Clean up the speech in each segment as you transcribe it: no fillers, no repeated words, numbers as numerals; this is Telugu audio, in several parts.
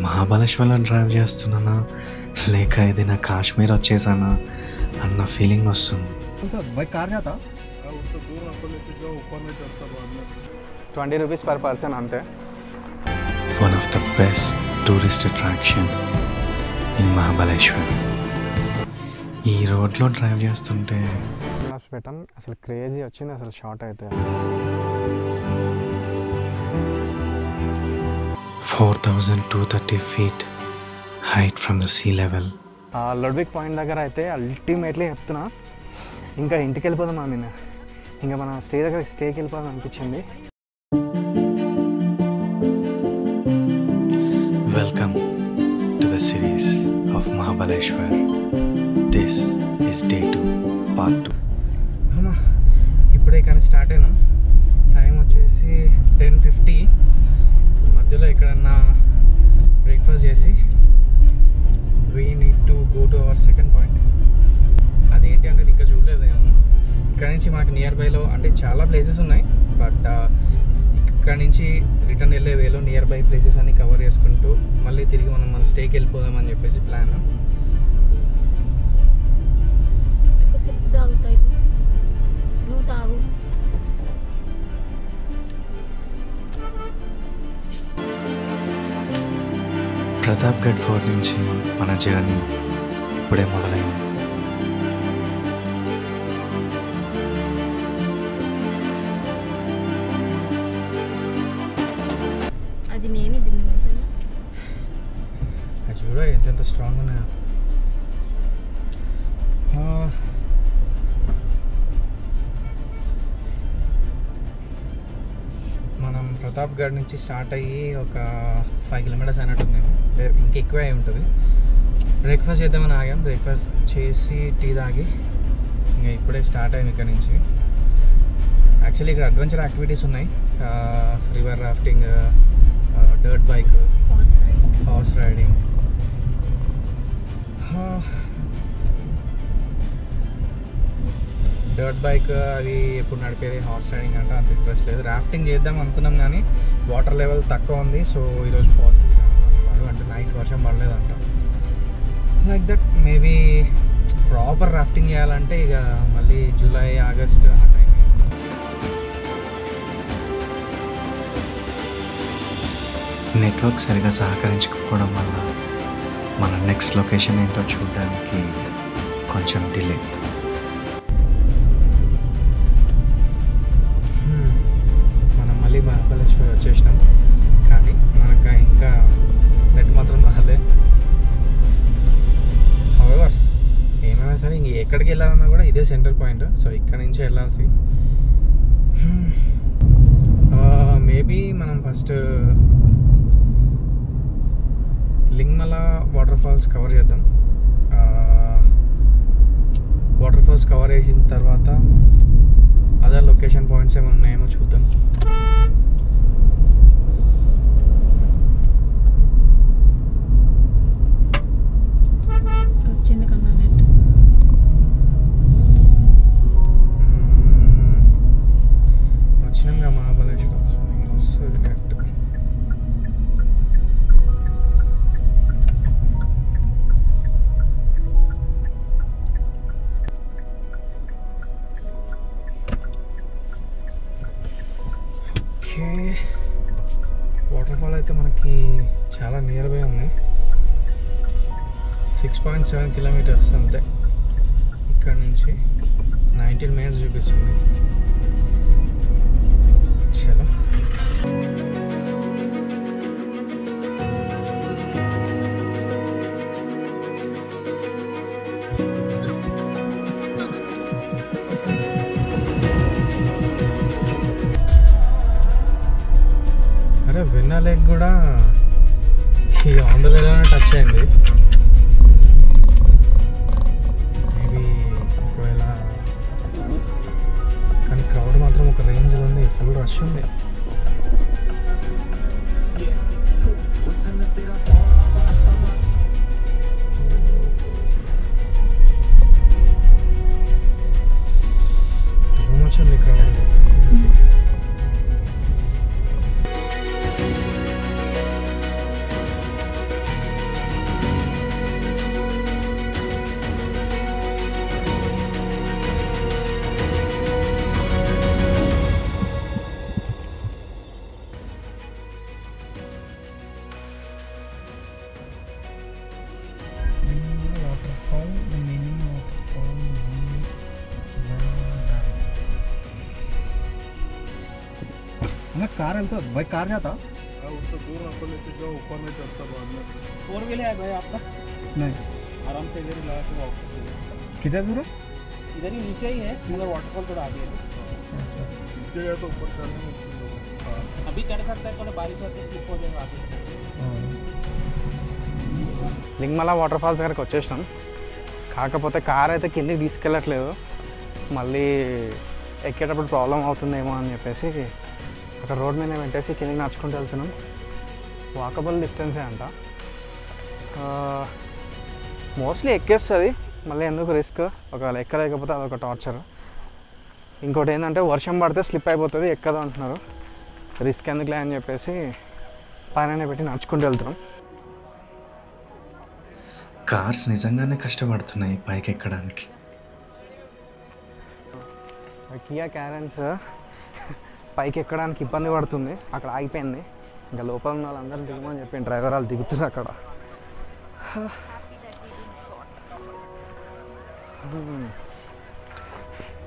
మహాబలేశ్వర్లో డ్రైవ్ చేస్తున్నానా లేక ఏదైనా కాశ్మీర్ వచ్చేసానా అన్న ఫీలింగ్ వస్తుంది. ₹20 per person అంతే. One of the best tourist attraction in Mahabaleshwar. ఈ రోడ్లో డ్రైవ్ చేస్తుంటే పెట్టాం అసలు క్రేజీ వచ్చింది. అసలు షార్ట్ అయితే 4,230 feet height from the sea level. Lodwick point దగ్గర అయితే అల్టిమేట్లీ చెప్తున్నా, ఇంకా ఇంటికి వెళ్ళిపోదాం. ఇంకా మన స్టేకి వెళ్ళిపోదాం అనిపించింది. Welcome to the series of Mahabaleshwar. This is day 2, part 2. ఇప్పుడే కానీ స్టార్ట్ అయినా. టైం వచ్చేసి 10:50. మధ్యలో ఎక్కడన్నా బ్రేక్ఫాస్ట్ చేసి we need to go to our second point. అదేంటి అనేది ఇంకా చూడలేదు నేను. ఇక్కడ నుంచి మాకు నియర్ బైలో అంటే చాలా ప్లేసెస్ ఉన్నాయి, బట్ ఇక్కడ నుంచి రిటర్న్ వెళ్ళే వేలో నియర్ బై ప్లేసెస్ అన్ని కవర్ చేసుకుంటూ మళ్ళీ తిరిగి మన స్టేకి వెళ్ళిపోదామని చెప్పేసి ప్లాన్. ప్రతాప్గఢ్ ఫోర్ట్ నుంచి మన జర్నీ ఇప్పుడే మొదలైంది. అది నేను అది చూడ ఎంత స్ట్రాంగ్ ఉన్నాయో. మనం ప్రతాప్గఢ్ నుంచి స్టార్ట్ అయ్యి ఒక 5 kilometers అయినట్టుంది. ఇంకా ఎక్కువ అయి ఉంటుంది. బ్రేక్ఫాస్ట్ చేద్దామని ఆగాం. బ్రేక్ఫాస్ట్ చేసి టీ తాగి ఇంకా ఇప్పుడే స్టార్ట్ అయ్యాం ఇక్కడ నుంచి. యాక్చువల్లీ ఇక్కడ అడ్వెంచర్ యాక్టివిటీస్ ఉన్నాయి. River rafting, dirt bike, horse riding. Dirt bike అది ఎప్పుడు నడిపేది, హార్స్ రైడింగ్ అంటే అంత ఇంట్రెస్ట్ లేదు. రాఫ్టింగ్ చేద్దాం అనుకున్నాం కానీ వాటర్ లెవెల్ తక్కువ ఉంది. సో ఈరోజు పాజిటివ్ అంటే నైట్ వర్షం పడలేదంట. Like that maybe proper rafting చేయాలంటే ఇక మళ్ళీ జూలై ఆగస్ట్ ఆ టైం. నెట్వర్క్ సరిగా సహకరించకపోవడం వల్ల మన నెక్స్ట్ లొకేషన్ ఏంటో చూడడానికి కొంచెం డిలే. మనం మళ్ళీ మహాబలేశ్వర్ వచ్చేసినాం, కానీ మనకు ఇంకా నెట్ మాత్రం రాలే. హౌవెవర్ ఏమైనా సరే ఇంక ఎక్కడికి వెళ్ళాలన్నా కూడా ఇదే సెంటర్ పాయింట్. సో ఇక్కడ నుంచి వెళ్ళాల్సి. మేబీ మనం ఫస్ట్ లింగ్మల వాటర్ ఫాల్స్ కవర్ చేద్దాం. వాటర్ ఫాల్స్ కవర్ చేసిన తర్వాత అదర్ లొకేషన్ పాయింట్స్ ఏమైనా ఉన్నాయేమో చూద్దాం. వచ్చింది కన్నా నెట్ వచ్చినాంగా మహాబలేశ్వర్ వస్తుంది నెట్. ఓకే, వాటర్ ఫాల్ అయితే మనకి చాలా నియర్ బై ఉంది. 6.7 kilometers అంతే. ఇక్కడ నుంచి 19 minutes చూపిస్తుంది. చలో అరే వెన్నా లేక్ కూడా ఈ ఆంధ్రలోనే టచ్ అయింది. మేబీ ఒకవేళ కానీ క్రౌడ్ మాత్రం ఒక రేంజ్లో ఉంది. ఫుల్ రష్ ఉంది. టూ మచ్ ఉంది క్రౌడ్. मैं कार है तो भाई कार जाता उससे दूर आपको लेके जाओ, ऊपर में चढ़ता बाद में। 4 व्हीलर है भाई आपका, नहीं आराम से इधर ही लगा के वापस कितना दूर है इधर ही नीचे ही है, मगर वाटरफॉल थोड़ा आगे है। नीचे गया तो ऊपर चढ़ने में मुश्किल होगा। हाँ। अभी चढ़ सकता है, थोड़ा बारिश होती है स्लिप हो जाएगा आगे। లింగమల వాటర్ ఫాల్స్ దగ్గరికి వచ్చేసినాం. కాకపోతే కార్ అయితే కిందికి తీసుకెళ్ళట్లేదు, మళ్ళీ ఎక్కేటప్పుడు ప్రాబ్లం అవుతుందేమో అని చెప్పేసి అక్కడ రోడ్ మీద పెట్టేసి కిందికి నడుచుకుంటూ వెళ్తున్నాం. వాకబుల్ డిస్టెన్సే అంట, మోస్ట్లీ ఎక్కేస్తుంది. మళ్ళీ ఎందుకు రిస్క్, ఒకవేళ ఎక్కలేకపోతే అదొక టార్చర్. ఇంకోటి ఏంటంటే వర్షం పడితే స్లిప్ అయిపోతుంది, ఎక్కదు అంటున్నారు. రిస్క్ ఎందుకులే అని చెప్పేసి పైన పెట్టి నడుచుకుంటూ వెళ్తున్నాం. కార్స్ నిజంగానే కష్టపడుతున్నాయి పైకి ఎక్కడానికి. కియా క్యారెన్స్ పైకి ఎక్కడానికి ఇబ్బంది పడుతుంది, అక్కడ ఆగిపోయింది. ఇంకా లోపల ఉన్న వాళ్ళందరూ దిగమని చెప్పి డ్రైవర్ వాళ్ళు దిగుతున్నారు అక్కడ.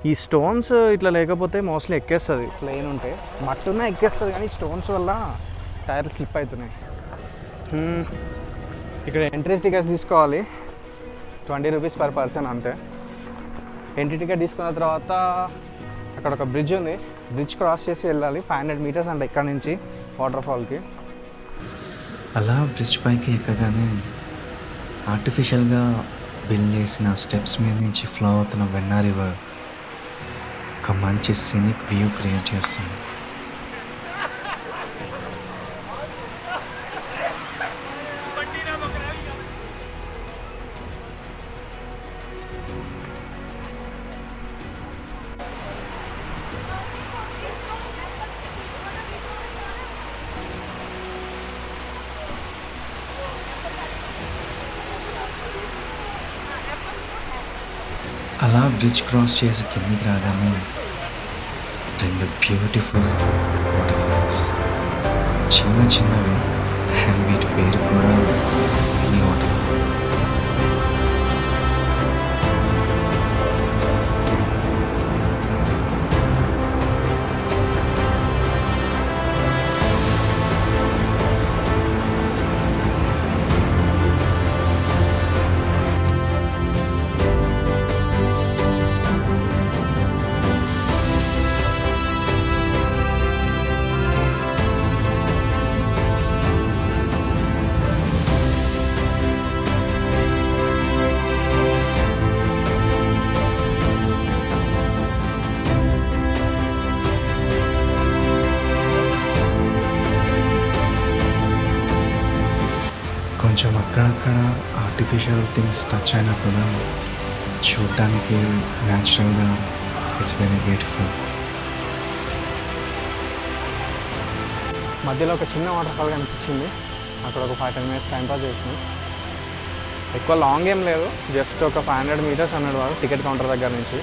ఈ స్టోన్స్ ఇట్లా లేకపోతే మోస్ట్లీ ఎక్కేస్తుంది, ప్లెయిన్ ఉంటే. మట్టి ఉన్నా ఎక్కేస్తుంది, కానీ స్టోన్స్ వల్ల టైర్లు స్లిప్ అవుతున్నాయి. ఇక్కడ ఎంట్రీ టికెట్స్ తీసుకోవాలి, 20 రూపీస్ పర్ పర్సన్ అంతే. ఎంట్రీ టికెట్ తీసుకున్న తర్వాత అక్కడ ఒక బ్రిడ్జ్ ఉంది, బ్రిడ్జ్ క్రాస్ చేసి వెళ్ళాలి. 500 మీటర్స్ అంటే ఇక్కడ నుంచి వాటర్ఫాల్కి. అలా బ్రిడ్జ్ పైకి ఎక్కగానే ఆర్టిఫిషియల్గా బిల్డ్ చేసిన స్టెప్స్ మీద నుంచి ఫ్లో అవుతున్న వెన్నా రివర్ ఒక మంచి సినిక్ వ్యూ క్రియేట్ చేస్తుంది. అలా బ్రిడ్జ్ క్రాస్ చేసి కిందికి రాగానే 2 బ్యూటిఫుల్ వాటర్ఫాల్స్, చిన్న చిన్నవి, అండ్ వీటి పేరు కూడా మినీ వాటర్ఫాల్. కొంచెం అక్కడక్కడ ఆర్టిఫిషియల్ థింగ్స్ టచ్ అయినా కూడా చూడటానికి న్యాచురల్గా ఇట్స్ వెరీ బ్యూటిఫుల్. మధ్యలో ఒక చిన్న వాటర్ఫాల్ కనిపించింది, అక్కడ ఒక 5-10 మినిట్స్ టైంపాస్ చేసినాం. ఎక్కువ లాంగ్ ఏం లేదు, జస్ట్ ఒక 500 మీటర్స్ అన్నాడు వాడు టికెట్ కౌంటర్ దగ్గర నుంచి.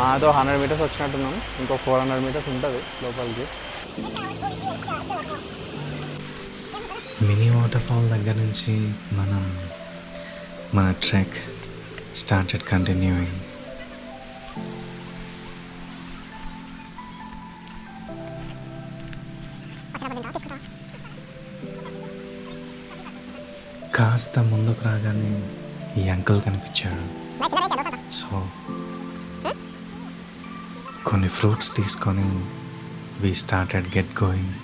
మాతో 100 మీటర్స్ వచ్చినట్టున్నాం, ఇంకో 400 మీటర్స్ ఉంటుంది లోపలికి. మినీ వాటర్ఫాల్ దగ్గర నుంచి మన ట్రెక్ స్టార్టెడ్ కంటిన్యూయింగ్. కాస్త ముందుకు రాగానే ఈ అంకుల్ కనిపించాడు. సో కొన్ని ఫ్రూట్స్ తీసుకొని we started get going.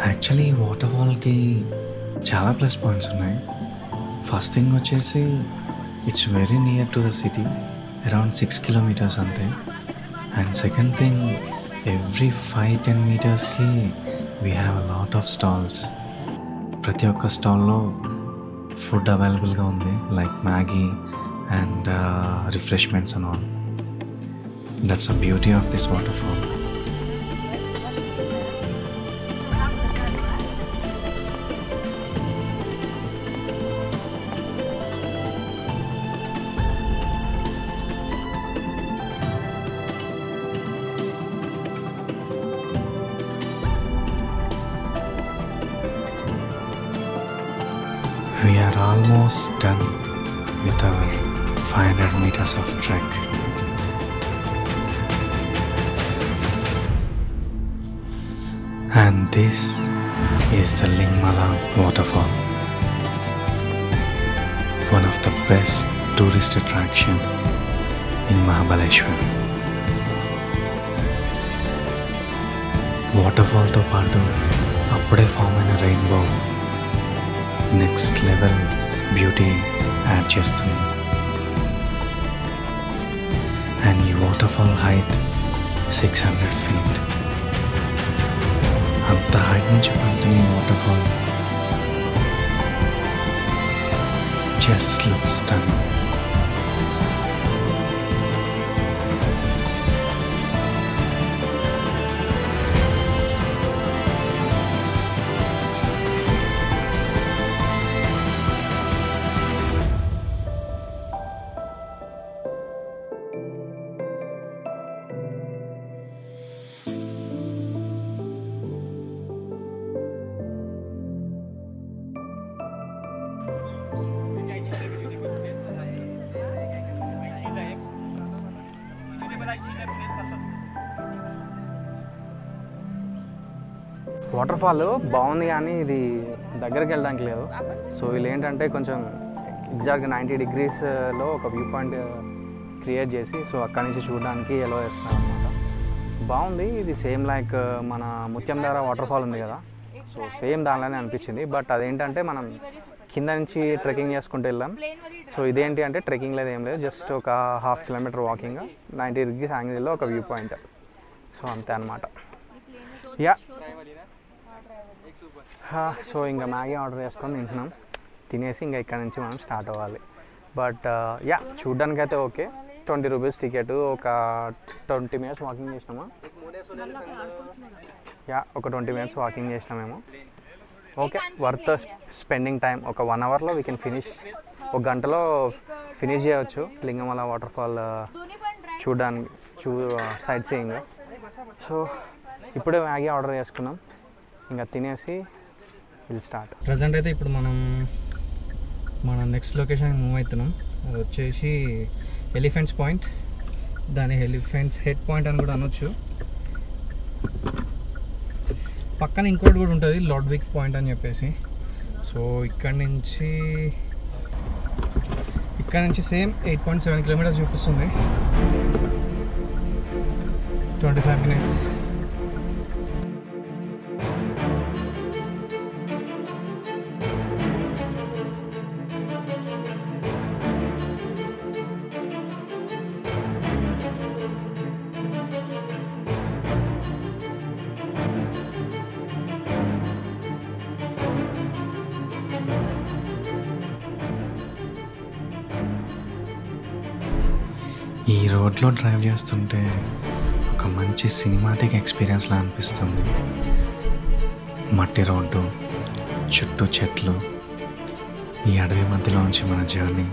Actually ఈ వాటర్ఫాల్కి చాలా ప్లస్ పాయింట్స్ ఉన్నాయి. ఫస్ట్ థింగ్ వచ్చేసి it's very near to the city, around 6 kilometres అంతే. అండ్ సెకండ్ థింగ్, ఎవ్రీ 5-10 మీటర్స్కి we have a lot of stalls. ప్రతి ఒక్క స్టాల్లో ఫుడ్ అవైలబుల్గా ఉంది, like Maggi and refreshments and all. That's a beauty of this waterfall. We are almost done with our 500 meters of trek. And this is the Lingmala waterfall, one of the best tourist attraction in Mahabaleshwar. Waterfall తో పాటు అప్పుడే ఫామ్ అయిన rainbow next level beauty add చేస్తుంది. అండ్ ఈ వాటర్ఫాల్ హైట్ 600 feet. అంత హైట్ నుంచి పడుతున్న ఈ waterfall just looks stunning. Waterfall బాగుంది కానీ ఇది దగ్గరికి వెళ్ళడానికి లేదు. సో వీళ్ళు ఏంటంటే కొంచెం ఎగ్జాక్ట్గా 90 degreesలో ఒక వ్యూ పాయింట్ క్రియేట్ చేసి సో అక్కడి నుంచి చూడడానికి ఎలో వేస్తారు అనమాట. బాగుంది. ఇది సేమ్ లైక్ మన ముత్యంధార వాటర్ఫాల్ ఉంది కదా, సో సేమ్ దానిలోనే అనిపించింది. బట్ అదేంటంటే మనం కింద నుంచి ట్రెక్కింగ్ చేసుకుంటూ వెళ్ళాం. సో ఇదేంటి అంటే ట్రెక్కింగ్ లేదు, ఏం లేదు, జస్ట్ ఒక 1/2 kilometer వాకింగ్, 90 degrees యాంగిల్లో ఒక వ్యూ పాయింట్. సో అంతే అనమాట. యా సో ఇంకా మ్యాగీ ఆర్డర్ చేసుకొని తింటున్నాం. తినేసి ఇంకా ఇక్కడ నుంచి మనం స్టార్ట్ అవ్వాలి. బట్ యా చూడ్డానికి అయితే ఓకే. 20 rupees ticket. ఒక 20 minutes వాకింగ్ చేసినామా? యా ఒక 20 minutes వాకింగ్ చేసినామేమో. Okay, worth spending time. ఒక 1 hourలో వీ కెన్ ఫినిష్, ఒక గంటలో ఫినిష్ చేయవచ్చు లింగమల వాటర్ఫాల్ చూడడానికి, సైట్ సీయింగ్. సో ఇప్పుడే మ్యాగీ ఆర్డర్ చేసుకున్నాం, ఇంకా తినేసి విల్ స్టార్ట్. ప్రజెంట్ అయితే ఇప్పుడు మన నెక్స్ట్ లొకేషన్కి మూవ్ అవుతున్నాం. అది వచ్చేసి ఎలిఫెంట్స్ పాయింట్. దాని ఎలిఫెంట్స్ హెడ్ పాయింట్ అని కూడా అనొచ్చు. పక్కన ఇంకోటి కూడా ఉంటుంది, లాడ్విక్ పాయింట్ అని చెప్పేసి. సో ఇక్కడ నుంచి సేమ్ 8.7 kilometers చూపిస్తుంది. 25 minutes. ఈ రోడ్లో డ్రైవ్ చేస్తుంటే ఒక మంచి సినిమాటిక్ ఎక్స్పీరియన్స్లా అనిపిస్తుంది. మట్టి రోడ్డు, చుట్టూ చెట్లు, ఈ అడవి మధ్యలోంచి మన journey.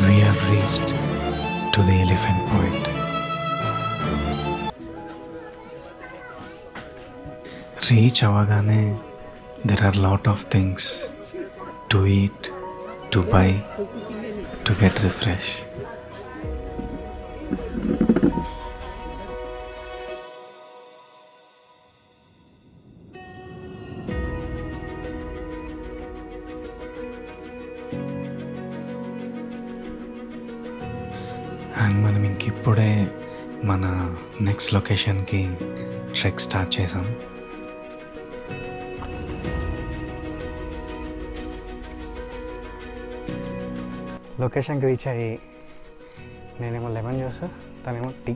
We have reached to the elephant point. Reach avagane, there are lot of things to eat, to buy, to get refreshed. And మనం ఇంకిప్పుడే మన నెక్స్ట్ లొకేషన్కి ట్రెక్ స్టార్ట్ చేసాం. లొకేషన్కి రీచ్ అయ్యి నేనేమో లెమన్ జ్యూస్, తనేమో టీ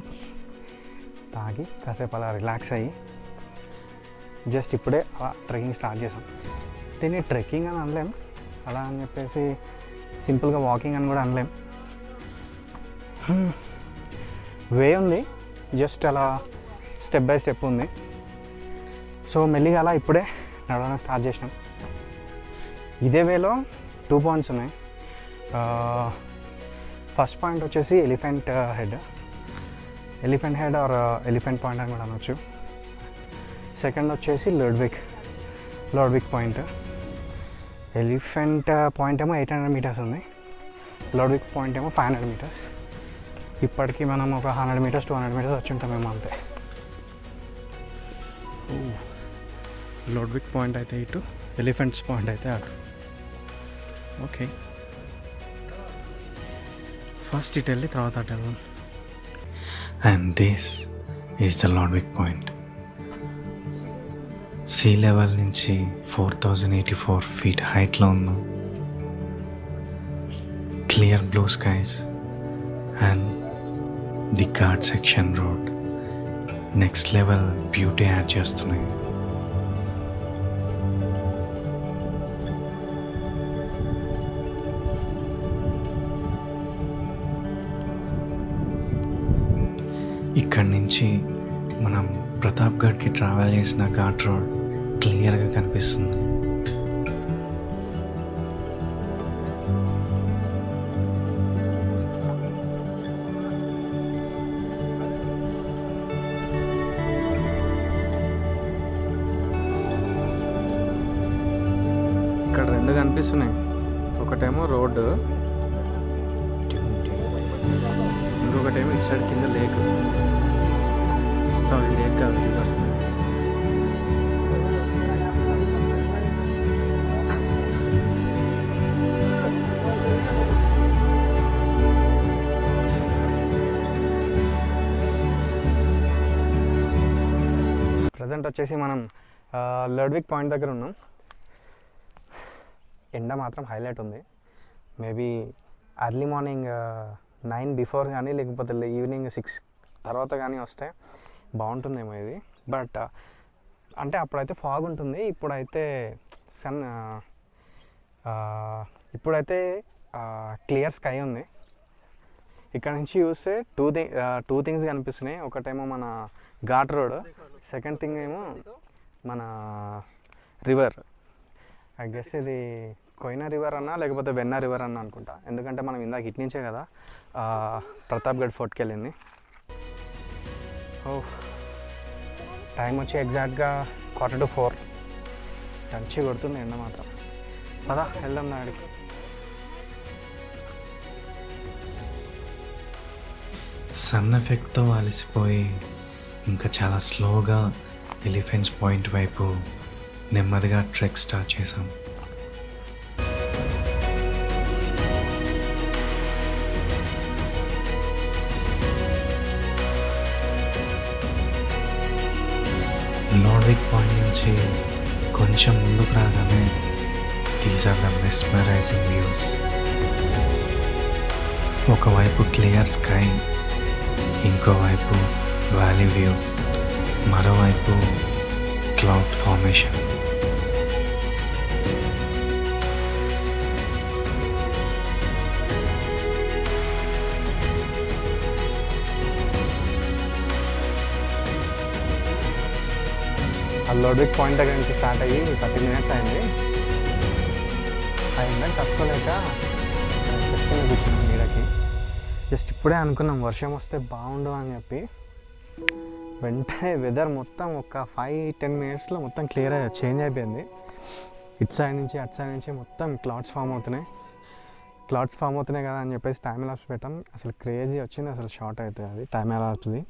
తాగి కాసేపు అలా రిలాక్స్ అయ్యి జస్ట్ ఇప్పుడే అలా ట్రెక్కింగ్ స్టార్ట్ చేసాం. దీన్ని ట్రెక్కింగ్ అని అనలేం, అలా అని చెప్పేసి సింపుల్గా వాకింగ్ అని కూడా అనలేం. వే ఉంది, జస్ట్ అలా స్టెప్ బై స్టెప్ ఉంది. సో మెల్లిగా అలా ఇప్పుడే నడవడం స్టార్ట్ చేసినాం. ఇదే వేలో 2 పాయింట్స్ ఉన్నాయి. ఫస్ట్ పాయింట్ వచ్చేసి elephant head or elephant point అని కూడా అనొచ్చు. సెకండ్ వచ్చేసి లోడ్విక్ పాయింట్. ఎలిఫెంట్ పాయింట్ ఏమో 800 మీటర్స్ ఉంది, లోడ్విక్ పాయింట్ ఏమో 500 మీటర్స్. ఇప్పటికీ మనం ఒక 100 మీటర్స్ 200 మీటర్స్ వచ్చి ఉంటామేమో అంతే. లోడ్విక్ పాయింట్ అయితే ఇటు, ఎలిఫెంట్స్ పాయింట్ అయితే అటు. ఓకే, ఫస్ట్ ఇటు వెళ్ళి తర్వాత అటు వెళ్దాం. And this is the Lodwick Point. Sea level నుంచి 4084 feet హైట్లో ఉన్నాం. Clear blue skies and the ghat section road next level beauty add చేస్తున్నాయి. ఇక్కడి నుంచి మనం ప్రతాప్గఢ్కి ట్రావెల్ చేసిన ఘాట్ రోడ్ క్లియర్గా కనిపిస్తుంది. ఇక్కడ 2 కనిపిస్తున్నాయి, ఒకటేమో రోడ్డు, ఇంకొకటేమో ఇటు సైడ్ కింద లేక్. సారీ, లేక్ కాదు, రివర్. ప్రజెంట్ వచ్చేసి మనం లోడ్విక్ పాయింట్ దగ్గర ఉన్నాం. ఎండ మాత్రం హైలైట్ ఉంది. మేబీ ఎర్లీ మార్నింగ్ 9 బిఫోర్ కానీ లేకపోతే ఈవినింగ్ 6 తర్వాత కానీ వస్తే బాగుంటుందేమో ఇది. బట్ అంటే అప్పుడైతే ఫాగ్ ఉంటుంది, ఇప్పుడైతే ఇప్పుడైతే క్లియర్ స్కై ఉంది. ఇక్కడ నుంచి చూస్తే టూ థింగ్స్ కనిపిస్తున్నాయి. ఒకటేమో మన ఘాట్ రోడ్, సెకండ్ థింగ్ ఏమో మన రివర్. ఐ గెస్ ఇది కోయినా రివర్ అన్నా లేకపోతే వెన్నా రివర్ అన్నా అనుకుంటా, ఎందుకంటే మనం ఇందాక ఇటు నుంచే కదా ప్రతాప్గఢ్ ఫోర్ట్కి వెళ్ళింది. టైం వచ్చి ఎగ్జాక్ట్గా 3:45. దంచి కొడుతుంది ఎండ మాత్రం. పదా వెళ్దాం నాడికి. సన్ ఎఫెక్ట్తో అలసిపోయి ఇంకా చాలా స్లోగా ఎలిఫెంట్స్ పాయింట్ వైపు నెమ్మదిగా ట్రెక్ స్టార్ట్ చేసాం. లోడ్విక్ పాయింట్ నుంచి కొంచెం ముందుకు రాగానే these are the mesmerising views. ఒకవైపు క్లియర్ స్కై, ఇంకోవైపు వ్యాలీ వ్యూ, మరోవైపు క్లౌడ్ ఫార్మేషన్. ఆ లోడ్విక్ పాయింట్ దగ్గర నుంచి స్టార్ట్ అయ్యి 30 minutes అయింది. ఆ ఎండని తట్టుకోలేక చెట్టుని కూర్చున్నాం నీడకి. జస్ట్ ఇప్పుడే అనుకున్నాం వర్షం వస్తే బాగుండు అని చెప్పి. వెంటనే వెదర్ మొత్తం ఒక 5-10 minutesలో మొత్తం క్లియర్ చేంజ్ అయిపోయింది. ఇటు సైడ్ నుంచి అటు సైడ్ నుంచి మొత్తం క్లౌడ్స్ ఫామ్ అవుతున్నాయి కదా అని చెప్పేసి టైం ల్యాప్స్ పెట్టాం. అసలు క్రేజీ వచ్చింది, అసలు షార్ట్ అవుతుంది అది టైం ల్యాప్స్ది.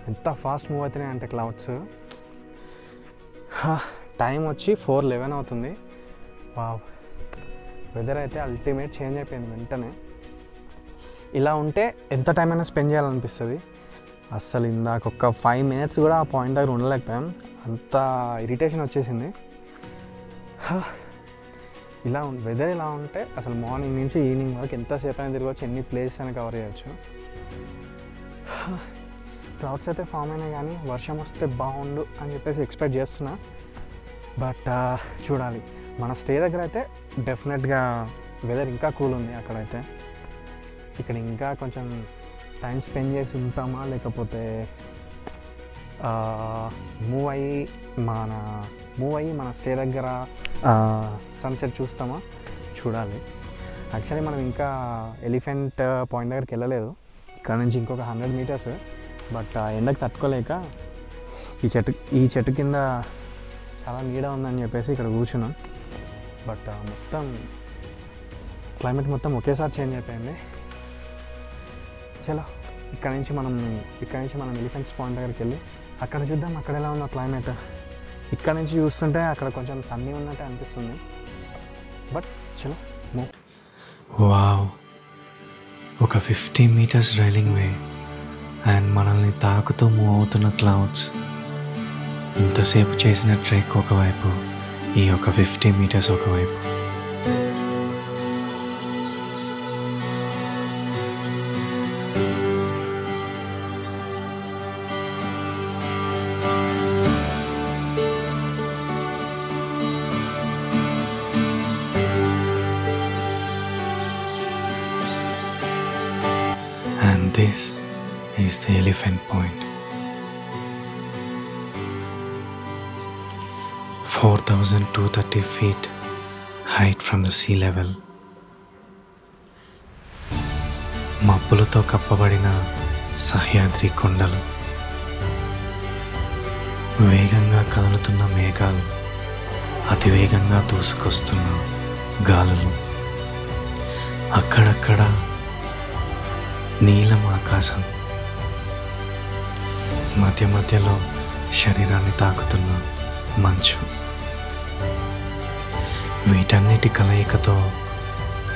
ఎంత ఫాస్ట్ మూవ్ అవుతున్నాయి అంటే క్లౌడ్స్. టైం వచ్చి 4:11 అవుతుంది. వావ్, వెదర్ అయితే అల్టిమేట్ చేంజ్ అయిపోయింది వెంటనే. ఇలా ఉంటే ఎంత టైం అయినా స్పెండ్ చేయాలనిపిస్తుంది. అస్సలు ఇందాక ఒక 5 minutes కూడా ఆ పాయింట్ దగ్గర ఉండలేకపోయాం, అంత ఇరిటేషన్ వచ్చేసింది. ఇలా వెదర్ ఇలా ఉంటే అసలు మార్నింగ్ నుంచి ఈవినింగ్ వరకు ఎంతసేపు అయినా తిరగవచ్చు, ఎన్ని ప్లేసెస్ అయినా కవర్ చేయవచ్చు. క్లౌడ్స్ అయితే ఫామ్ అయినాయి కానీ వర్షం వస్తే బాగుండు అని చెప్పేసి ఎక్స్పెక్ట్ చేస్తున్నా. బట్ చూడాలి. మన స్టే దగ్గర అయితే డెఫినెట్గా వెదర్ ఇంకా కూల్ ఉంది. అక్కడైతే ఇక్కడ ఇంకా కొంచెం టైం స్పెండ్ చేసి ఉంటామా, లేకపోతే మూవ్ అయ్యి మన స్టే దగ్గర సన్సెట్ చూస్తామా చూడాలి. యాక్చువల్లీ మనం ఇంకా ఎలిఫెంట్ పాయింట్ దగ్గరికి వెళ్ళలేదు. ఇక్కడ నుంచి ఇంకొక 100 మీటర్స్. బట్ ఎండకు తట్టుకోలేక ఈ చెట్టు కింద చాలా నీడ ఉందని చెప్పేసి ఇక్కడ కూర్చున్నాం. బట్ మొత్తం క్లైమేట్ మొత్తం ఒకేసారి చేంజ్ అయిపోయింది. చలో ఇక్కడ నుంచి మనం ఎలిఫెంట్స్ పాయింట్ దగ్గరికి వెళ్ళి అక్కడ చూద్దాం అక్కడ ఎలా ఉందో క్లైమేట్. ఇక్కడ నుంచి చూస్తుంటే అక్కడ కొంచెం సన్నీ ఉన్నట్టే అనిపిస్తుంది. బట్ చలో మూవ్. వావ్, ఒక 50 మీటర్స్ రైలింగ్ వే అండ్ మనల్ని తాకుతూ మూవ్ అవుతున్న క్లౌడ్స్. ఇంతసేపు చేసిన ట్రెక్ ఒకవైపు, ఈ ఒక 50 మీటర్స్ ఒకవైపు. And this is the elephant point. 4,230 feet height from the sea level. మబ్బులతో కప్పబడిన సహ్యాద్రి కొండలు, వేగంగా కదులుతున్న మేఘాలు, అతివేగంగా దూసుకొస్తున్న గాలులు, అక్కడక్కడ నీలం ఆకాశం, మధ్య మధ్యలో శరీరాన్ని తాకుతున్న మంచు. వీటన్నిటి కలయికతో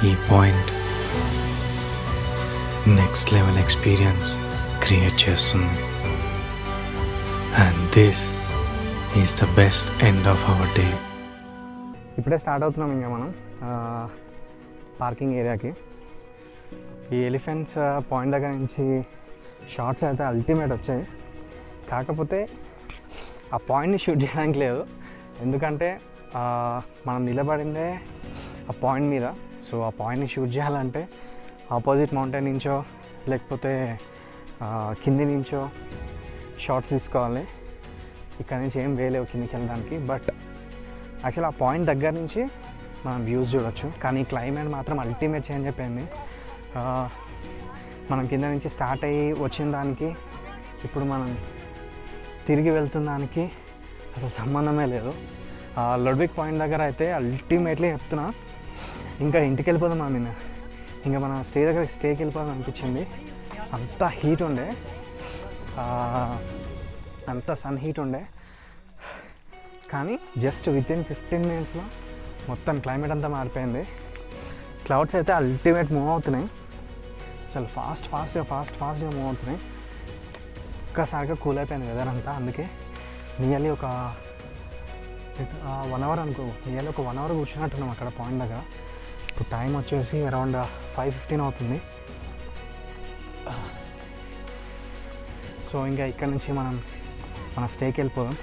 ఈ point next level experience create చేస్తుంది. And this is the best end of our day. ఇప్పుడే స్టార్ట్ అవుతున్నాం ఇంకా మనం పార్కింగ్ ఏరియాకి. ఈ ఎలిఫెంట్స్ పాయింట్ దగ్గర నుంచి షార్ట్స్ అయితే అల్టిమేట్ వచ్చాయి. కాకపోతే ఆ పాయింట్ని షూట్ చేయడానికి లేదు, ఎందుకంటే మనం నిలబడిందే ఆ పాయింట్ మీద. సో ఆ పాయింట్ని షూట్ చేయాలంటే ఆపోజిట్ మౌంటైన్ నుంచో లేకపోతే కింది నుంచో షార్ట్స్ తీసుకోవాలి. ఇక్కడ నుంచి ఏం వేయలేవు కిందికి వెళ్ళడానికి. బట్ యాక్చువల్ ఆ పాయింట్ దగ్గర నుంచి మనం వ్యూస్ చూడొచ్చు. కానీ క్లైమేట్ మాత్రం అల్టిమేట్ చేంజ్ అయిపోయింది. మనం కింద నుంచి స్టార్ట్ అయ్యి వచ్చిన దానికి ఇప్పుడు మనం తిరిగి వెళ్తున్న దానికి అసలు సంబంధమే లేదు. లొడ్విక్ పాయింట్ దగ్గర అయితే అల్టిమేట్లీ చెప్తున్నా, ఇంకా ఇంటికి వెళ్ళిపోదాం. ఇంకా మన స్టేకి వెళ్ళిపోదాం అనిపించింది. అంత హీట్ ఉండే, అంత సన్ హీట్ ఉండే. కానీ జస్ట్ వితిన్ 15 మినిట్స్లో మొత్తం క్లైమేట్ అంతా మారిపోయింది. క్లౌడ్స్ అయితే అల్టిమేట్ మూవ్ అవుతున్నాయి. అసలు ఫాస్ట్గా మూవ్ అవుతున్నాయి. ఒక్కసారిగా కూల్ అయిపోయింది వెదర్ అంతా. అందుకే నియర్లీ ఒక 1 అవర్ నియర్లీ ఒక 1 అవర్ కూర్చున్నట్టున్నాం అక్కడ పాయింట్ దగ్గర. ఇప్పుడు టైం వచ్చేసి అరౌండ్ 5:15 అవుతుంది. సో ఇంకా ఇక్కడ నుంచి మన స్టేకి వెళ్ళిపోదాం.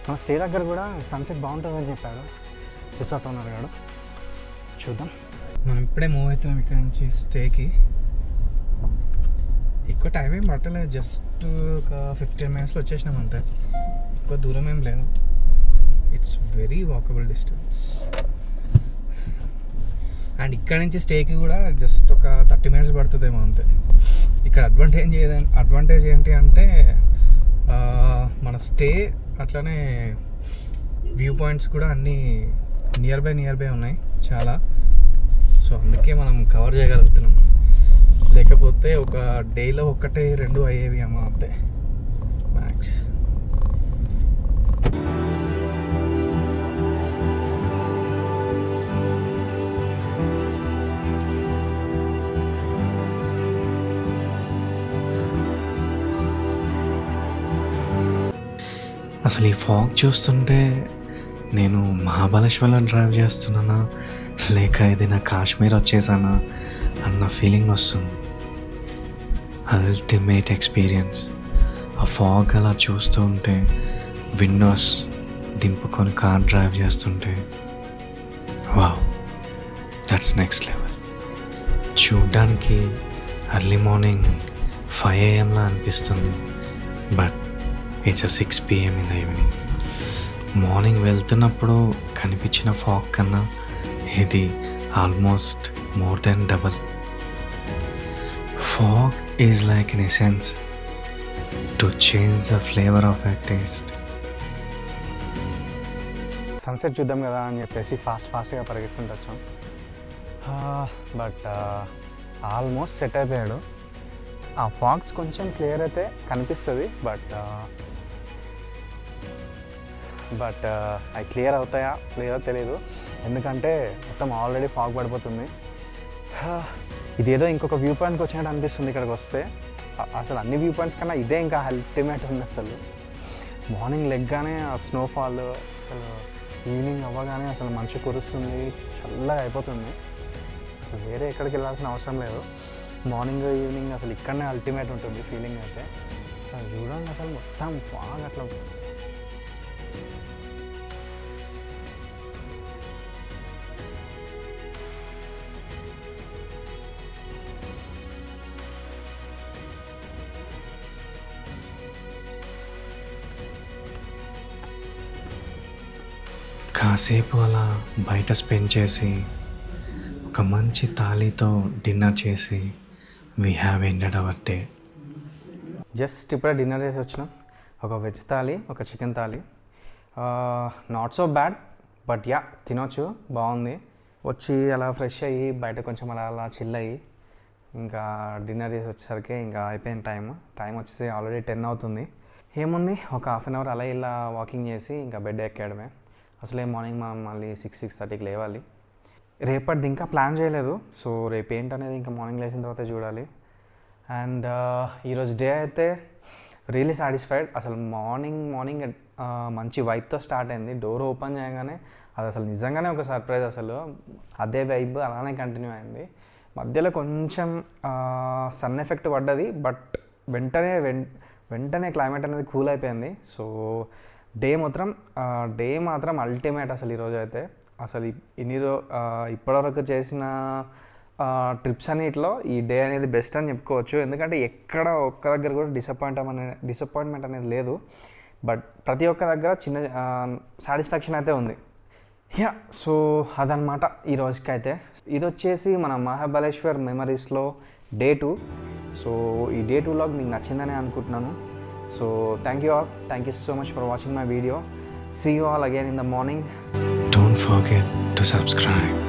మన స్టే దగ్గర కూడా సన్సెట్ బాగుంటుందని చెప్పాడు రిసార్ట్ ఓనర్ గారు. చూద్దాం. మనం ఇప్పుడే మూవ్ అవుతున్నాం ఇక్కడ నుంచి స్టేకి. ఎక్కువ టైం ఏం పట్టలేదు, జస్ట్ ఒక 15 మినిట్స్లో వచ్చేసినాం అంతే. ఎక్కువ దూరం ఏం లేదు. It's very walkable distance. And ఇక్కడ నుంచి స్టేకి కూడా జస్ట్ ఒక 30 మినిట్స్ పడుతుందేమో అంతే. ఇక్కడ అడ్వాంటేజ్ ఏంటి అంటే మన స్టే అట్లనే వ్యూ పాయింట్స్ కూడా అన్నీ నియర్ బై ఉన్నాయి చాలా. సో అందుకే మనం కవర్ చేయగలుగుతున్నాం. లేకపోతే ఒక డేలో 1-2 అయ్యేవి అమ్మా అంతే మ్యాక్స్. అసలు ఈ ఫాగ్ చూస్తుంటే నేను మహాబలేశ్వర్లో డ్రైవ్ చేస్తున్నానా లేక ఏదైనా కాశ్మీర్ వచ్చేసానా అన్న ఫీలింగ్ వస్తుంది. Ultimate experience. ఆ ఫాగ్ అలా చూస్తూ ఉంటే, విండోస్ దింపుకొని కార్ డ్రైవ్ చేస్తుంటే, వావ్, దట్స్ నెక్స్ట్ లెవెల్. చూడ్డానికి ఎర్లీ మార్నింగ్ 5 AM అనిపిస్తుంది, but it's 6 PM in the evening. Morning వెళ్తున్నప్పుడు కనిపించిన ఫాగ్ కన్నా ఇది almost more than double. Fog is like an essence to change the flavor of a taste. Sunset చూద్దాం కదా అని చెప్పేసి ఫాస్ట్గా పరిగెత్తుకుంటూ వచ్చాం. బట్ ఆల్మోస్ట్ సెట్ అయిపోయాడు. ఆ ఫాగ్స్ కొంచెం క్లియర్ అయితే కనిపిస్తుంది, బట్ అవి క్లియర్ అవుతాయా లేదో తెలియదు, ఎందుకంటే మొత్తం ఆల్రెడీ ఫాగ్ పడిపోతుంది. ఇదేదో ఇంకొక వ్యూ పాయింట్కి వచ్చినట్టు అనిపిస్తుంది ఇక్కడికి వస్తే. అసలు అన్ని వ్యూ పాయింట్స్ కన్నా ఇదే ఇంకా అల్టిమేట్ ఉంది. అసలు మార్నింగ్ లెగ్గానే ఆ స్నోఫాల్, అసలు ఈవినింగ్ అవ్వగానే అసలు మంచు కురుస్తుంది, చల్లగా అయిపోతుంది. అసలు వేరే ఎక్కడికి వెళ్ళాల్సిన అవసరం లేదు. మార్నింగ్ ఈవినింగ్ అసలు ఇక్కడనే అల్టిమేట్ ఉంటుంది ఫీలింగ్ అయితే. అసలు చూడండి, అసలు మొత్తం ఫాగ్ అట్లా. కాసేపు అలా బయట స్పెండ్ చేసి ఒక మంచి థాలీతో డిన్నర్ చేసి we have ended hour day. Just ఇప్పుడే డిన్నర్ చేసి వచ్చినాం. ఒక వెజ్ థాలీ, ఒక chicken thali. Not so bad, but yeah, తినొచ్చు, బాగుంది. వచ్చి అలా ఫ్రెష్ అయ్యి బయట కొంచెం అలా చిల్ అయ్యి ఇంకా డిన్నర్ చేసి వచ్చేసరికి ఇంకా అయిపోయిన టైం వచ్చేసి ఆల్రెడీ 10 అవుతుంది. ఏముంది, ఒక హాఫ్ అన్ అవర్ అలా ఇలా వాకింగ్ చేసి ఇంకా బెడ్ ఎక్కడమే. అసలే మార్నింగ్ మనం మళ్ళీ 6-6:30కి లేవాలి. రేపటిది ఇంకా ప్లాన్ చేయలేదు, సో రేపు ఏంటనేది ఇంకా మార్నింగ్ లేచిన తర్వాత చూడాలి. అండ్ ఈరోజు డే అయితే రియలీ సాటిస్ఫైడ్. అసలు మార్నింగ్ మంచి వైబ్తో స్టార్ట్ అయింది. డోర్ ఓపెన్ చేయగానే అది అసలు నిజంగానే ఒక సర్ప్రైజ్. అసలు అదే వైబ్ అలానే కంటిన్యూ అయింది. మధ్యలో కొంచెం సన్ ఎఫెక్ట్ పడ్డది, బట్ వెంటనే క్లైమేట్ అనేది కూల్ అయిపోయింది. సో డే మాత్రం అల్టిమేట్ అసలు ఈరోజు అయితే. అసలు ఇప్పటివరకు చేసిన ట్రిప్స్ అన్నిటిలో ఈ డే అనేది బెస్ట్ అని చెప్పుకోవచ్చు. ఎందుకంటే ఎక్కడ ఒక్క దగ్గర కూడా డిసప్పాయింట్మెంట్ అనేది లేదు, బట్ ప్రతి ఒక్క దగ్గర చిన్న సాటిస్ఫాక్షన్ అయితే ఉంది. యా, సో అదనమాట ఈ రోజుకి అయితే. ఇది వచ్చేసి మన మహాబలేశ్వర్ మెమరీస్లో Day 2. సో ఈ Day 2 వ్లాగ్ మీకు నచ్చిందని అనుకుంటున్నాను. So thank you so much for watching my video. See you all again in the morning. Don't forget to subscribe.